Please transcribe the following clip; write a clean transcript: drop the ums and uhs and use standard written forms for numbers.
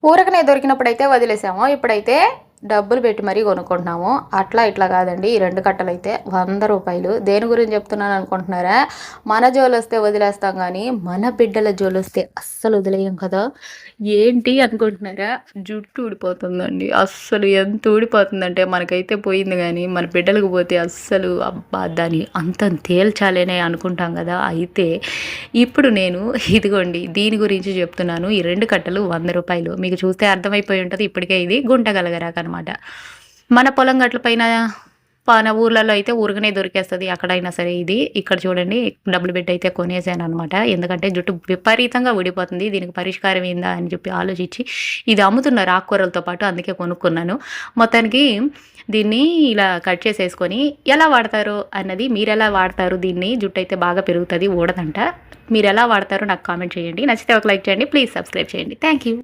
ఊరకనే దొరికినప్పుడైతే వదిలేసాము. ఇప్పుడైతే డబ్బులు పెట్టి మరీ కొనుక్కుంటున్నాము. అట్లా ఇట్లా కాదండి. ఈ 2 కట్టలైతే రూ. 100. దేని గురించి చెప్తున్నాను అనుకుంటున్నారా? మన జోలొస్తే వదిలేస్తాం గానీ, మన బిడ్డల జోలొస్తే అస్సలు వదిలేయం కదా! ఏంటి అనుకుంటున్నారా? జుట్టు ఊడిపోతుందండి. అస్సలు ఎంత ఊడిపోతుందంటే మనకైతే పోయింది గానీ, మన బిడ్డలకు పోతే అస్సలు అబ్బా! దాని అంతం తేల్చాలనే అనుకుంటాం గదా! అయితే ఇప్పుడు నేను ఇదిగోండి దీని గురించి చెప్తున్నాను. ఈ 2 కట్టలు రూ. 100. మీకు చూస్తే అర్థమైపోయి ఉంటది. ఇప్పటికే ఇది గుంట గలగరాకనమాట. మన పొలం గట్ల పైన మన ఊర్లలో అయితే ఊరకనే దొరికేస్తది. అక్కడైనా సరే ఇది. ఇక్కడ చూడండి డబ్బులు పెట్టయితే కొనేసాననమాట. ఎందుకంటే జుట్టు విపరీతంగా ఊడిపోతుంది. దీనికి పరిష్కారం ఏందా అని చెప్పి ఆలోచించి ఇది అమ్ముతున్నారు ఆకుకూరలతో పాటు. అందుకే కొనుక్కున్నాను. మొత్తానికి దీన్ని ఇలా కట్ చేసేసుకొని ఎలా వాడతారు అన్నది మీరెలా వాడతారు దీన్ని? జుట్టయితే బాగా పెరుగుతది ఊడదంట. మీరెలా వాడతారో నాకు కామెంట్ చేయండి. నచ్చితే ఒక లైక్ చేయండి. ప్లీజ్ సబ్స్క్రైబ్ చేయండి. Thank you.